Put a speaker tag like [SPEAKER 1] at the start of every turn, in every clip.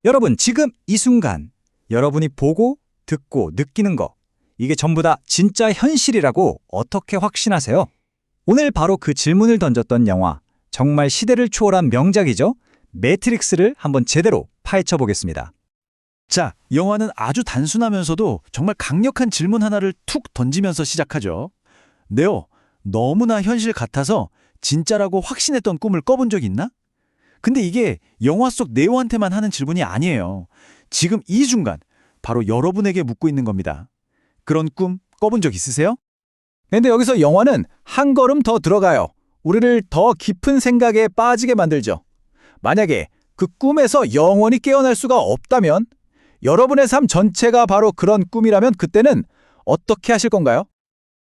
[SPEAKER 1] 여러분, 지금 이 순간 여러분이 보고, 듣고, 느끼는 거, 이게 전부 다 진짜 현실이라고 어떻게 확신하세요? 오늘 바로 그 질문을 던졌던 영화, 정말 시대를 초월한 명작이죠. 매트릭스를 한번 제대로 파헤쳐 보겠습니다.
[SPEAKER 2] 자, 영화는 아주 단순하면서도 정말 강력한 질문 하나를 툭 던지면서 시작하죠. 네오, 너무나 현실 같아서 진짜라고 확신했던 꿈을 꿔본 적 있나? 근데 이게 영화 속 네오한테만 하는 질문이 아니에요. 지금 이 순간 바로 여러분에게 묻고 있는 겁니다. 그런 꿈 꿔본 적 있으세요?
[SPEAKER 1] 근데 여기서 영화는 한 걸음 더 들어가요. 우리를 더 깊은 생각에 빠지게 만들죠. 만약에 그 꿈에서 영원히 깨어날 수가 없다면, 여러분의 삶 전체가 바로 그런 꿈이라면 그때는 어떻게 하실 건가요?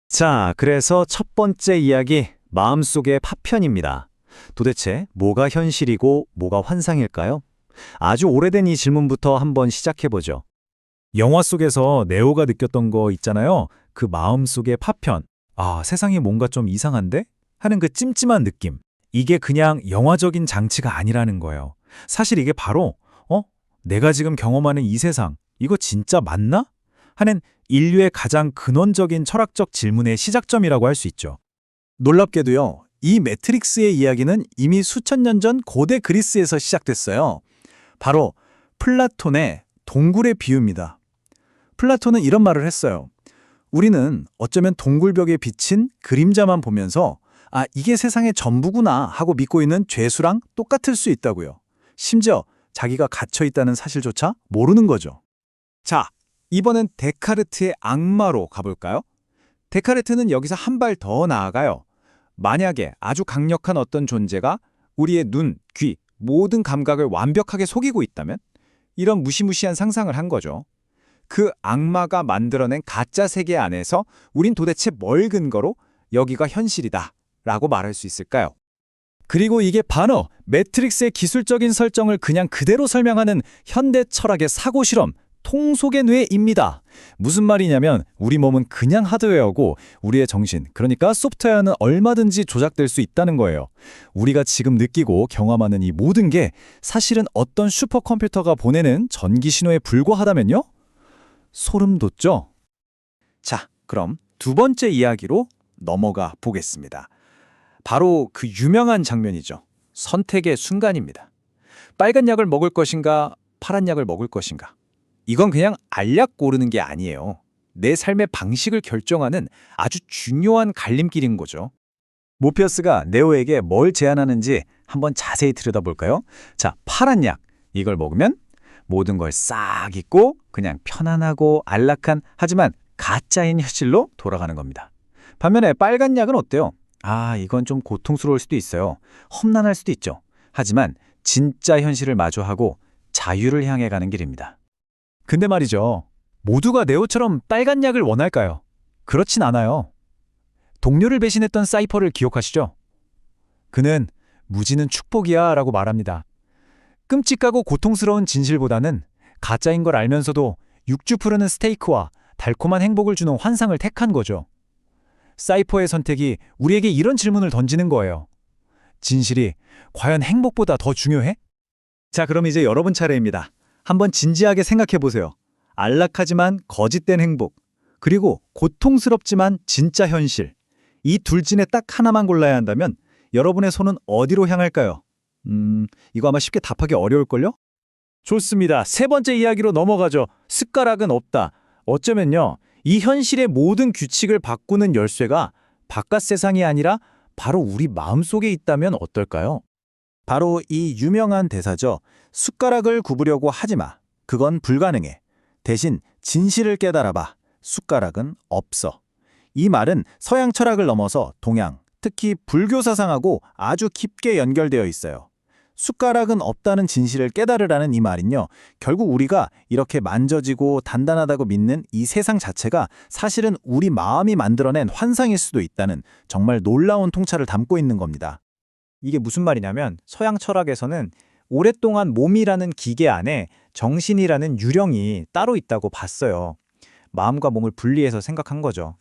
[SPEAKER 3] 자, 그래서 첫 번째 이야기, 마음속의 파편입니다. 도대체 뭐가 현실이고 뭐가 환상일까요? 아주 오래된 이 질문부터 한번 시작해보죠. 영화 속에서 네오가 느꼈던 거 있잖아요. 그 마음속의 파편. 아, 세상이 뭔가 좀 이상한데? 하는 그 찜찜한 느낌. 이게 그냥 영화적인 장치가 아니라는 거예요. 사실 이게 바로 내가 지금 경험하는 이 세상, 이거 진짜 맞나? 하는 인류의 가장 근원적인 철학적 질문의 시작점이라고 할 수 있죠.
[SPEAKER 1] 놀랍게도요, 이 매트릭스의 이야기는 이미 수천 년 전 고대 그리스에서 시작됐어요. 바로 플라톤의 동굴의 비유입니다. 플라톤은 이런 말을 했어요. 우리는 어쩌면 동굴벽에 비친 그림자만 보면서 이게 세상의 전부구나 하고 믿고 있는 죄수랑 똑같을 수 있다고요. 심지어 자기가 갇혀 있다는 사실조차 모르는 거죠. 자, 이번엔 데카르트의 악마로 가볼까요? 데카르트는 여기서 한 발 더 나아가요. 만약에 아주 강력한 어떤 존재가 우리의 눈, 귀, 모든 감각을 완벽하게 속이고 있다면? 이런 무시무시한 상상을 한 거죠. 그 악마가 만들어낸 가짜 세계 안에서 우린 도대체 뭘 근거로 여기가 현실이다 라고 말할 수 있을까요? 그리고 이게 바로 매트릭스의 기술적인 설정을 그냥 그대로 설명하는 현대 철학의 사고 실험, 통속의 뇌입니다. 무슨 말이냐면 우리 몸은 그냥 하드웨어고 우리의 정신, 그러니까 소프트웨어는 얼마든지 조작될 수 있다는 거예요. 우리가 지금 느끼고 경험하는 이 모든 게 사실은 어떤 슈퍼컴퓨터가 보내는 전기 신호에 불과하다면요? 소름 돋죠? 자, 그럼 두 번째 이야기로 넘어가 보겠습니다. 바로 그 유명한 장면이죠. 선택의 순간입니다. 빨간 약을 먹을 것인가, 파란 약을 먹을 것인가. 이건 그냥 알약 고르는 게 아니에요. 내 삶의 방식을 결정하는 아주 중요한 갈림길인 거죠. 모피어스가 네오에게 뭘 제안하는지 한번 자세히 들여다볼까요? 자, 파란 약. 이걸 먹으면 모든 걸 싹 잊고 그냥 편안하고 안락한, 하지만 가짜인 현실로 돌아가는 겁니다. 반면에 빨간 약은 어때요? 이건 좀 고통스러울 수도 있어요. 험난할 수도 있죠. 하지만 진짜 현실을 마주하고 자유를 향해 가는 길입니다. 근데 말이죠. 모두가 네오처럼 빨간 약을 원할까요? 그렇진 않아요. 동료를 배신했던 사이퍼를 기억하시죠? 그는 무지는 축복이야 라고 말합니다. 끔찍하고 고통스러운 진실보다는 가짜인 걸 알면서도 육주 푸르는 스테이크와 달콤한 행복을 주는 환상을 택한 거죠. 사이퍼의 선택이 우리에게 이런 질문을 던지는 거예요. 진실이 과연 행복보다 더 중요해? 자, 그럼 이제 여러분 차례입니다. 한번 진지하게 생각해 보세요. 안락하지만 거짓된 행복, 그리고 고통스럽지만 진짜 현실. 이 둘 중에 딱 하나만 골라야 한다면 여러분의 손은 어디로 향할까요? 이거 아마 쉽게 답하기 어려울걸요? 좋습니다. 세 번째 이야기로 넘어가죠. 숟가락은 없다. 어쩌면요, 이 현실의 모든 규칙을 바꾸는 열쇠가 바깥 세상이 아니라 바로 우리 마음속에 있다면 어떨까요? 바로 이 유명한 대사죠. 숟가락을 굽으려고 하지 마. 그건 불가능해. 대신 진실을 깨달아봐. 숟가락은 없어. 이 말은 서양 철학을 넘어서 동양, 특히 불교 사상하고 아주 깊게 연결되어 있어요. 숟가락은 없다는 진실을 깨달으라는 이 말은요, 결국 우리가 이렇게 만져지고 단단하다고 믿는 이 세상 자체가 사실은 우리 마음이 만들어낸 환상일 수도 있다는 정말 놀라운 통찰을 담고 있는 겁니다. 이게 무슨 말이냐면 서양 철학에서는 오랫동안 몸이라는 기계 안에 정신이라는 유령이 따로 있다고 봤어요. 마음과 몸을 분리해서 생각한 거죠.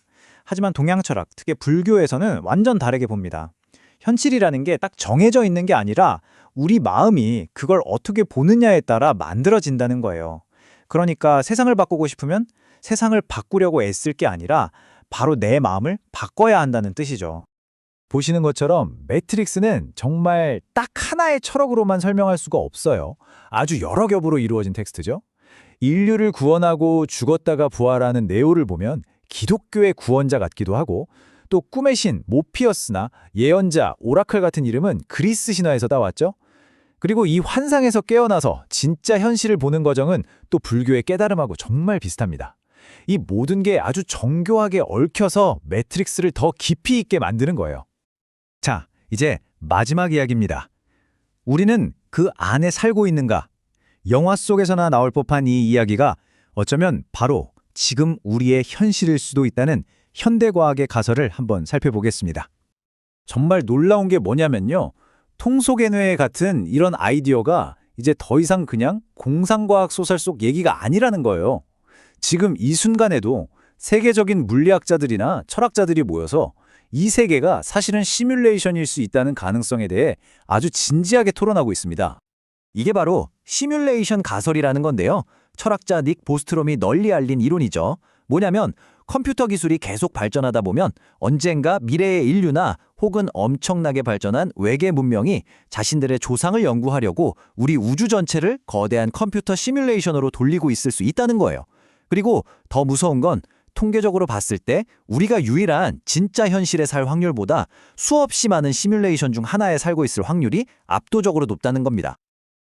[SPEAKER 1] 하지만 동양 철학, 특히 불교에서는 완전 다르게 봅니다. 현실이라는 게 딱 정해져 있는 게 아니라 우리 마음이 그걸 어떻게 보느냐에 따라 만들어진다는 거예요. 그러니까 세상을 바꾸고 싶으면 세상을 바꾸려고 애쓸 게 아니라 바로 내 마음을 바꿔야 한다는 뜻이죠. 보시는 것처럼 매트릭스는 정말 딱 하나의 철학으로만 설명할 수가 없어요. 아주 여러 겹으로 이루어진 텍스트죠. 인류를 구원하고 죽었다가 부활하는 네오를 보면 기독교의 구원자 같기도 하고, 또 꿈의 신 모피어스나 예언자 오라클 같은 이름은 그리스 신화에서 따왔죠. 그리고 이 환상에서 깨어나서 진짜 현실을 보는 과정은 또 불교의 깨달음하고 정말 비슷합니다. 이 모든 게 아주 정교하게 얽혀서 매트릭스를 더 깊이 있게 만드는 거예요. 자, 이제 마지막 이야기입니다. 우리는 그 안에 살고 있는가? 영화 속에서나 나올 법한 이 이야기가 어쩌면 바로 지금 우리의 현실일 수도 있다는 현대과학의 가설을 한번 살펴보겠습니다. 정말 놀라운 게 뭐냐면요. 통속의 같은 이런 아이디어가 이제 더 이상 그냥 공상과학 소설 속 얘기가 아니라는 거예요. 지금 이 순간에도 세계적인 물리학자들이나 철학자들이 모여서 이 세계가 사실은 시뮬레이션일 수 있다는 가능성에 대해 아주 진지하게 토론하고 있습니다. 이게 바로 시뮬레이션 가설이라는 건데요. 철학자 닉 보스트롬이 널리 알린 이론이죠. 뭐냐면 컴퓨터 기술이 계속 발전하다 보면 언젠가 미래의 인류나 혹은 엄청나게 발전한 외계 문명이 자신들의 조상을 연구하려고 우리 우주 전체를 거대한 컴퓨터 시뮬레이션으로 돌리고 있을 수 있다는 거예요. 그리고 더 무서운 건 통계적으로 봤을 때 우리가 유일한 진짜 현실에 살 확률보다 수없이 많은 시뮬레이션 중 하나에 살고 있을 확률이 압도적으로 높다는 겁니다.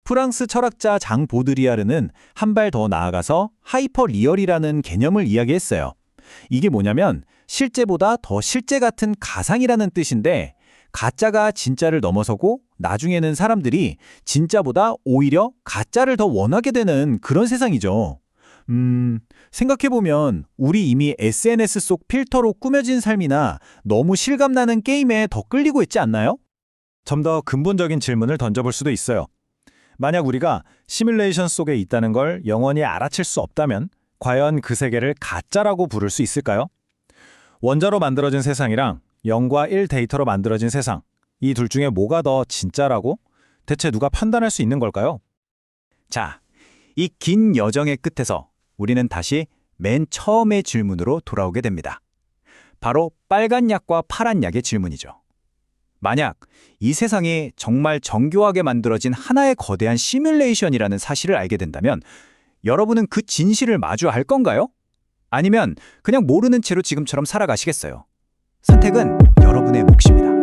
[SPEAKER 1] 프랑스 철학자 장 보드리아르는 한 발 더 나아가서 하이퍼 리얼이라는 개념을 이야기했어요. 이게 뭐냐면 실제보다 더 실제 같은 가상이라는 뜻인데, 가짜가 진짜를 넘어서고 나중에는 사람들이 진짜보다 오히려 가짜를 더 원하게 되는 그런 세상이죠. 생각해보면 우리 이미 SNS 속 필터로 꾸며진 삶이나 너무 실감나는 게임에 더 끌리고 있지 않나요? 좀 더 근본적인 질문을 던져볼 수도 있어요. 만약 우리가 시뮬레이션 속에 있다는 걸 영원히 알아챌 수 없다면 과연 그 세계를 가짜라고 부를 수 있을까요? 원자로 만들어진 세상이랑 0과 1 데이터로 만들어진 세상, 이 둘 중에 뭐가 더 진짜라고 대체 누가 판단할 수 있는 걸까요? 자, 이 긴 여정의 끝에서 우리는 다시 맨 처음의 질문으로 돌아오게 됩니다. 바로 빨간 약과 파란 약의 질문이죠. 만약 이 세상이 정말 정교하게 만들어진 하나의 거대한 시뮬레이션이라는 사실을 알게 된다면 여러분은 그 진실을 마주할 건가요? 아니면 그냥 모르는 채로 지금처럼 살아가시겠어요? 선택은 여러분의 몫입니다.